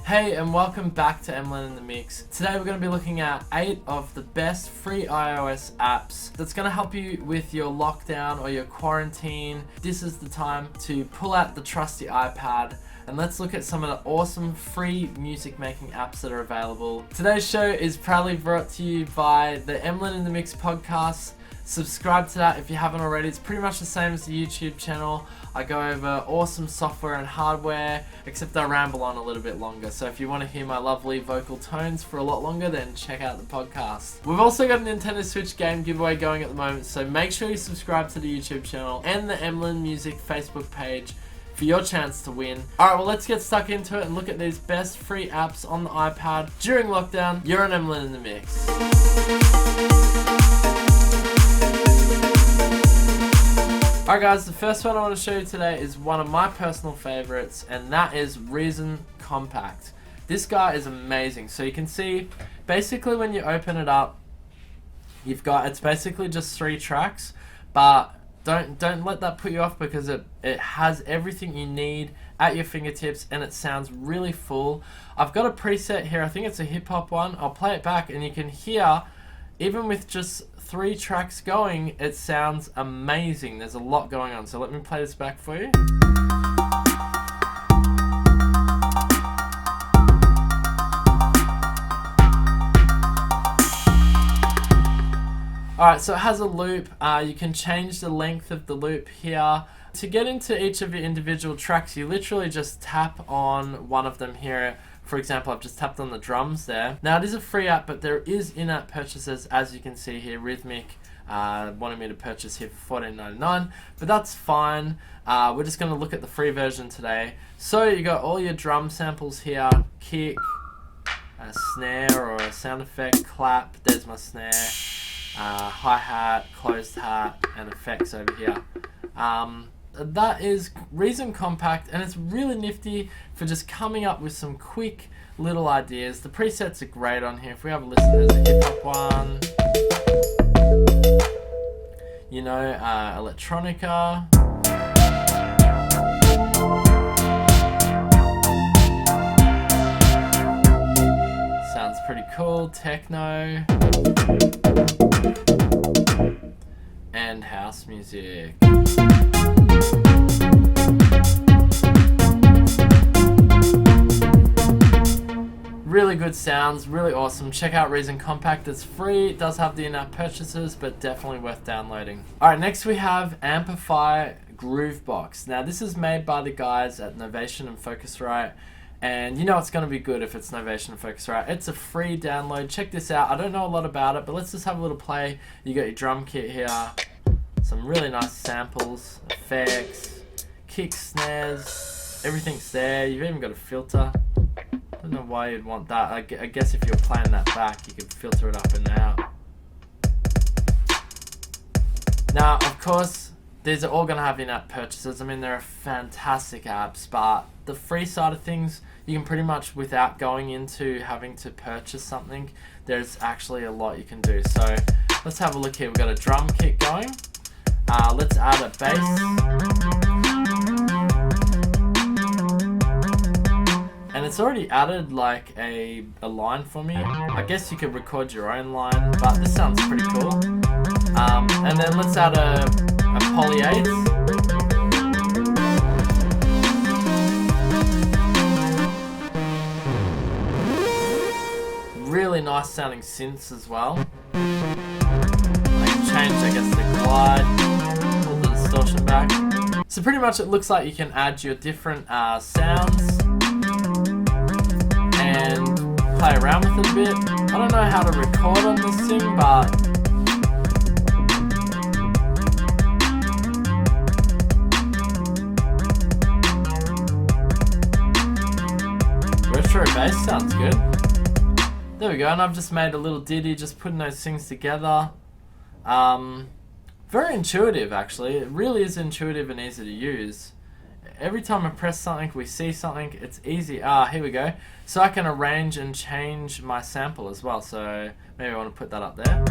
Hey, and welcome back to Emlyn in the Mix. Today we're going to be looking at 8 of the best free iOS apps that's going to help you with your lockdown or your quarantine. This is the time to pull out the trusty iPad and let's look at some of the awesome free music making apps that are available. Today's show is proudly brought to you by the Emlyn in the Mix podcast. Subscribe to that if you haven't already. It's pretty much the same as the YouTube channel. I go over awesome software and hardware, except I ramble on a little bit longer. So if you want to hear my lovely vocal tones for a lot longer, then check out the podcast. We've also got a Nintendo Switch game giveaway going at the moment, so make sure you subscribe to the YouTube channel and the Emlyn Music Facebook page for your chance to win. Alright, well let's get stuck into it and look at these best free apps on the iPad during lockdown. You're an Emlyn in the Mix. Alright guys, the first one I want to show you today is one of my personal favorites, and that is Reason Compact. This guy is amazing. So you can see, basically when you open it up, it's basically just 3 tracks, but don't let that put you off because it has everything you need at your fingertips and it sounds really full. I've got a preset here, I think it's a hip hop one. I'll play it back and you can hear, even with just 3 tracks going, it sounds amazing. There's a lot going on. So let me play this back for you. Alright, so it has a loop. You can change the length of the loop here. To get into each of your individual tracks, you literally just tap on one of them here. For example, I've just tapped on the drums there. Now it is a free app, but there is in-app purchases, as you can see here. Rhythmic wanted me to purchase here for $14.99, but that's fine. We're just going to look at the free version today. So you got all your drum samples here, kick, a snare or a sound effect, clap, there's my snare, hi-hat, closed hat, and effects over here. That is Reason Compact, and it's really nifty for just coming up with some quick little ideas. The presets are great on here. If we have a listen, there's a hip hop one, you know, electronica, sounds pretty cool, techno, and house music. Really good sounds, really awesome. Check out Reason Compact. It's free, it does have the in-app purchases, but definitely worth downloading. Alright, next we have Amplifier Groove Box. Now this is made by the guys at Novation and Focusrite, and you know it's going to be good if it's Novation and Focusrite. It's a free download. Check this out. I don't know a lot about it, but let's just have a little play. You got your drum kit here, some really nice samples, effects, kicks, snares, everything's there. You've even got a filter. I don't know why you'd want that. I guess if you're playing that back, you could filter it up and out. Now, of course, these are all going to have in-app purchases. I mean, they're fantastic apps, but the free side of things, you can pretty much, without going into having to purchase something, there's actually a lot you can do. So let's have a look here. We've got a drum kit going. Let's add a bass. And it's already added like a line for me. I guess you could record your own line, but this sounds pretty cool. And then let's add a poly 8. Really nice sounding synths as well. I can change, I guess, the glide, pull the distortion back. So pretty much it looks like you can add your different sounds and play around with it a bit. I don't know how to record on this thing, but retro bass sounds good. There we go, and I've just made a little ditty, just putting those things together. Very intuitive actually. It really is intuitive and easy to use. Every time I press something, we see something, it's easy. Here we go. So I can arrange and change my sample as well. So maybe I want to put that up there.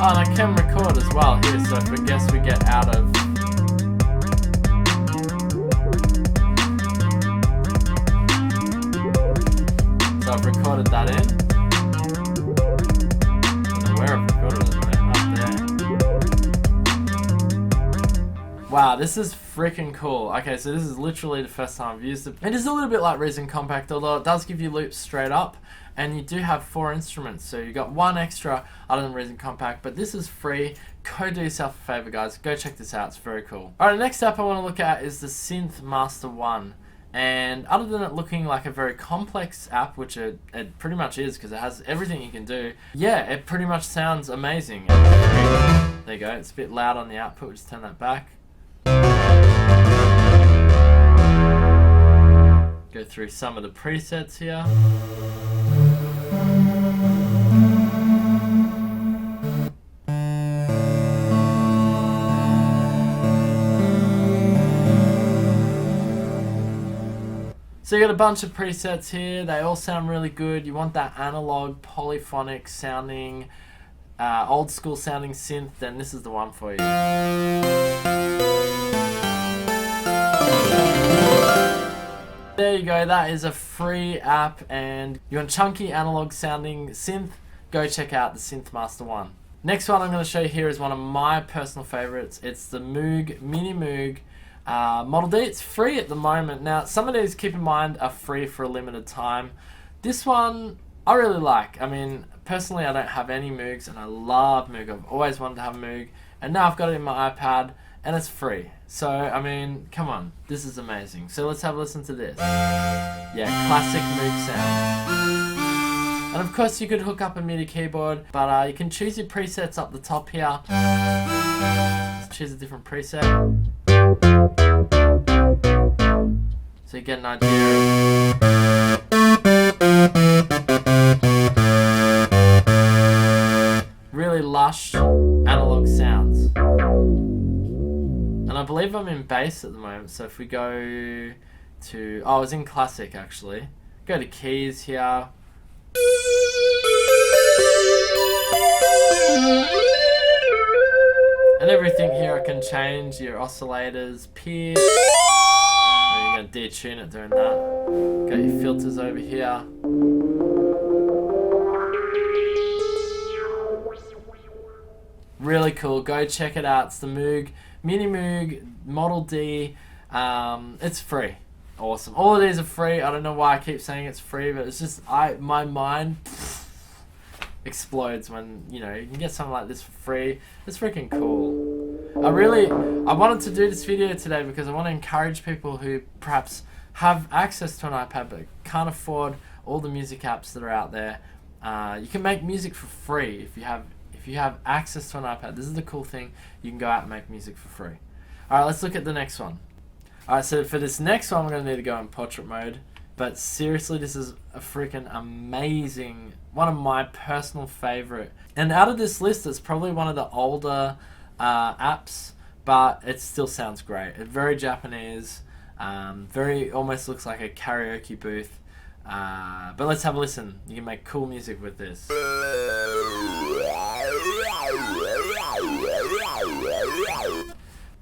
Oh, and I can record as well here, so if I guess we get out of... So I've recorded that in. I don't know where I've recorded it, up there. Wow, this is freaking cool. Okay, so this is literally the first time I've used it. It is a little bit like Reason Compact, although it does give you loops straight up. And you do have 4 instruments, so you got 1 extra other than Reason Compact, but this is free. Go do yourself a favor, guys. Go check this out. It's very cool. Alright, the next app I want to look at is the Synth Master 1. And other than it looking like a very complex app, which it pretty much is because it has everything you can do, yeah, it pretty much sounds amazing. There you go. It's a bit loud on the output. We'll just turn that back. Go through some of the presets here. So you got a bunch of presets here. They all sound really good. You want that analog, polyphonic sounding, old school sounding synth, then this is the one for you. There you go. That is a free app, and you want chunky analog sounding synth, go check out the Synth Master 1. Next one I'm going to show you here is one of my personal favorites. It's the Moog Mini Moog Model D. It's free at the moment. Now, some of these, keep in mind, are free for a limited time. This one I really like. I mean, personally, I don't have any Moogs, and I love Moog. I've always wanted to have a Moog, and now I've got it in my iPad, and it's free. So, I mean, come on, this is amazing. So let's have a listen to this. Yeah, classic Moog sound. And of course, you could hook up a MIDI keyboard, but you can choose your presets up the top here. Let's choose a different preset. So you get an idea. Really lush analog sounds. And I believe I'm in bass at the moment, so if we go to... Oh, I was in classic actually. Go to keys here. And everything here I can change, your oscillators, pitch. You're going to detune it doing that. Got your filters over here. Really cool. Go check it out. It's the Moog Mini Moog Model D. It's free. Awesome. All of these are free. I don't know why I keep saying it's free, but it's just my mind explodes when, you know, you can get something like this for free. It's freaking cool. I wanted to do this video today because I want to encourage people who perhaps have access to an iPad but can't afford all the music apps that are out there. You can make music for free if you have access to an iPad. This is the cool thing. You can go out and make music for free. Alright, let's look at the next one. Alright, so for this next one, I'm going to need to go in portrait mode. But seriously, this is a freaking amazing, one of my personal favorite. And out of this list, it's probably one of the older apps, but it still sounds great. It's very Japanese, very almost looks like a karaoke booth. But let's have a listen. You can make cool music with this.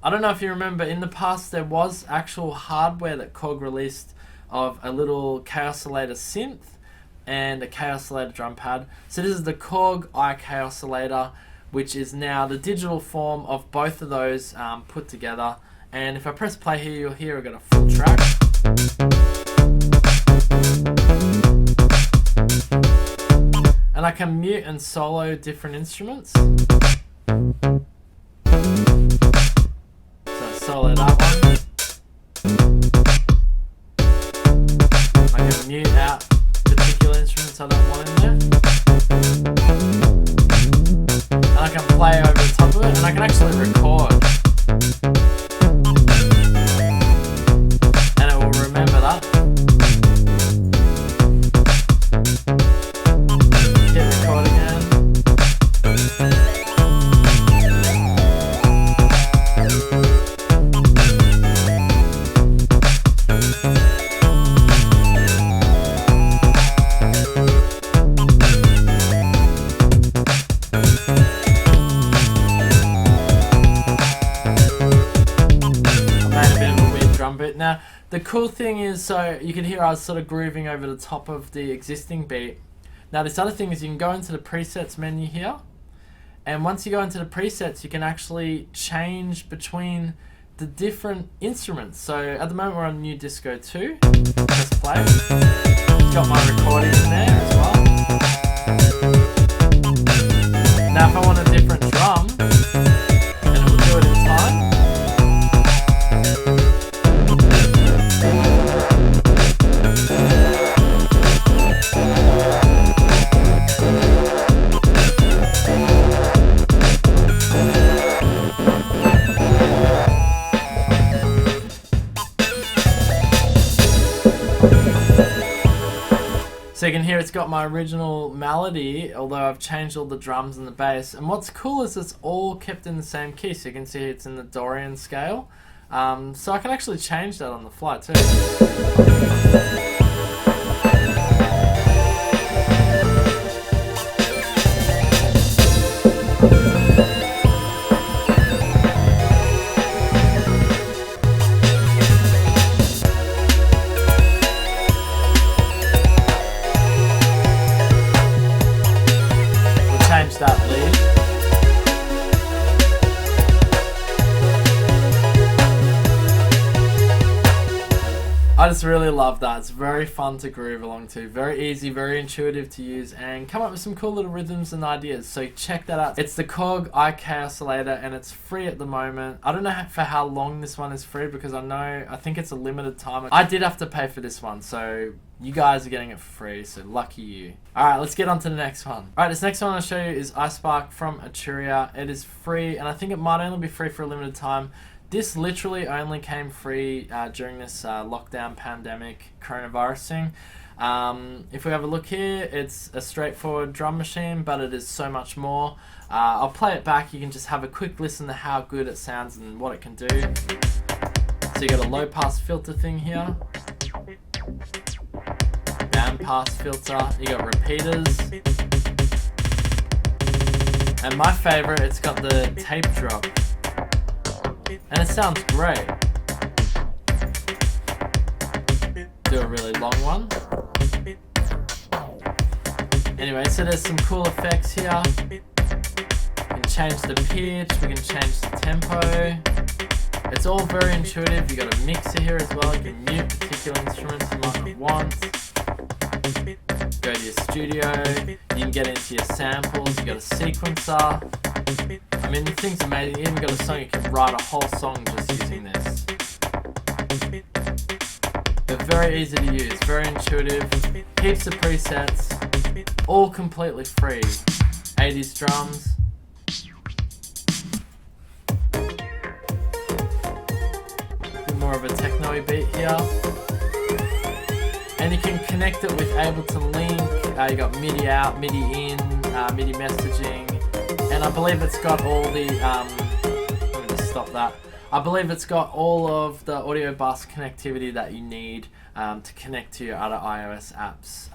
I don't know if you remember, in the past there was actual hardware that Korg released of a little K-oscillator synth and a K-oscillator drum pad. So this is the Korg K-oscillator, which is now the digital form of both of those put together. And if I press play here, you'll hear I've got a full track. And I can mute and solo different instruments. So solo that one. I can mute out particular instruments I don't want in there. And I can play over the top of it, and I can actually record. And it will remember that. Hit record again. The cool thing is, so you can hear I was sort of grooving over the top of the existing beat. Now this other thing is you can go into the presets menu here, and once you go into the presets you can actually change between the different instruments. So at the moment we're on New Disco 2, press play. It's got my recordings in there as well. Now if I want a different drum, and it will do it in time. So you can hear it's got my original melody, although I've changed all the drums and the bass. And what's cool is it's all kept in the same key. So you can see it's in the Dorian scale. So I can actually change that on the fly too. Change that lead. I just really love that. It's very fun to groove along to. Very easy, very intuitive to use, and come up with some cool little rhythms and ideas. So check that out. It's the Korg IK oscillator, and it's free at the moment. I don't know for how long this one is free, because I think it's a limited time. I did have to pay for this one, so you guys are getting it for free, so lucky you. Alright, let's get on to the next one. Alright, this next one I'll show you is iSpark from Arturia. It is free, and I think it might only be free for a limited time. This literally only came free during this lockdown pandemic coronavirus thing. If we have a look here, it's a straightforward drum machine, but it is so much more. I'll play it back. You can just have a quick listen to how good it sounds and what it can do. So you got a low pass filter thing here, band pass filter, you got repeaters, and my favorite, it's got the tape drop. And it sounds great. Do a really long one. Anyway, so there's some cool effects here. We can change the pitch, we can change the tempo. It's all very intuitive. You got a mixer here as well. You can mute particular instruments you might not want. Go to your studio. You can get into your samples. You got a sequencer. I mean, the thing's amazing. You even got a song, you can write a whole song just using this. They're very easy to use, very intuitive, heaps of presets, all completely free. 80s drums. More of a techno-y beat here. And you can connect it with Ableton Link. You got MIDI out, MIDI in, MIDI messaging. And I believe it's got all the, let me just stop that. I believe it's got all of the audio bus connectivity that you need to connect to your other iOS apps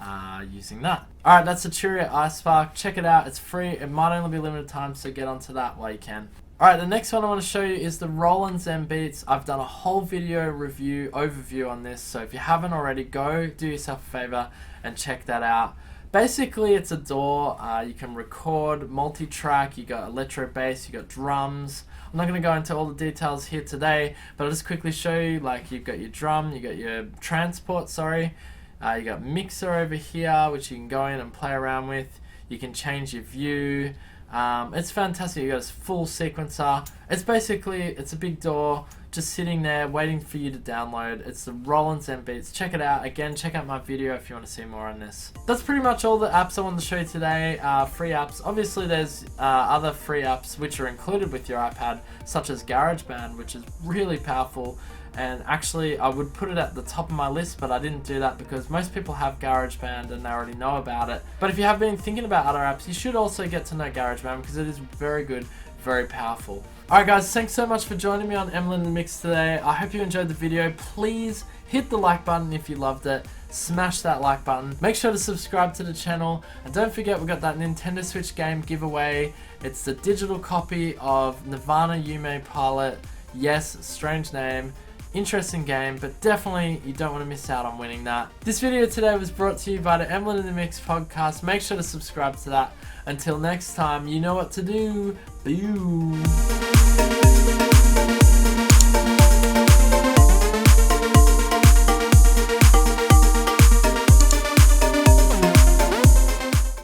using that. Alright, that's Arturia iSpark. Check it out, it's free. It might only be limited time, so get onto that while you can. Alright, the next one I want to show you is the Roland Zen Beats. I've done a whole video review, overview on this, so if you haven't already, go do yourself a favor and check that out. Basically, it's a DAW. You can record multi-track. You got electro bass. You got drums. I'm not going to go into all the details here today, but I'll just quickly show you. Like, you've got your drum, you got your transport. Sorry, you got mixer over here, which you can go in and play around with. You can change your view. It's fantastic. You got a full sequencer. It's basically, it's a big DAW just sitting there waiting for you to download. It's the Roland Zen Beats. Check it out. Again, check out my video if you want to see more on this. That's pretty much all the apps I wanted to show you today. Free apps. Obviously there's other free apps which are included with your iPad, such as Garageband, which is really powerful. And actually I would put it at the top of my list, but I didn't do that because most people have Garageband and they already know about it. But if you have been thinking about other apps, you should also get to know Garageband because it is very good, very powerful. Alright guys, thanks so much for joining me on Emlyn in the Mix today. I hope you enjoyed the video. Please hit the like button if you loved it. Smash that like button. Make sure to subscribe to the channel. And don't forget, we've got that Nintendo Switch game giveaway. It's the digital copy of Nirvana Yume Pilot. Yes, strange name. Interesting game, but definitely you don't want to miss out on winning that. This video today was brought to you by the Emlyn in the Mix podcast. Make sure to subscribe to that. Until next time, you know what to do. Boo!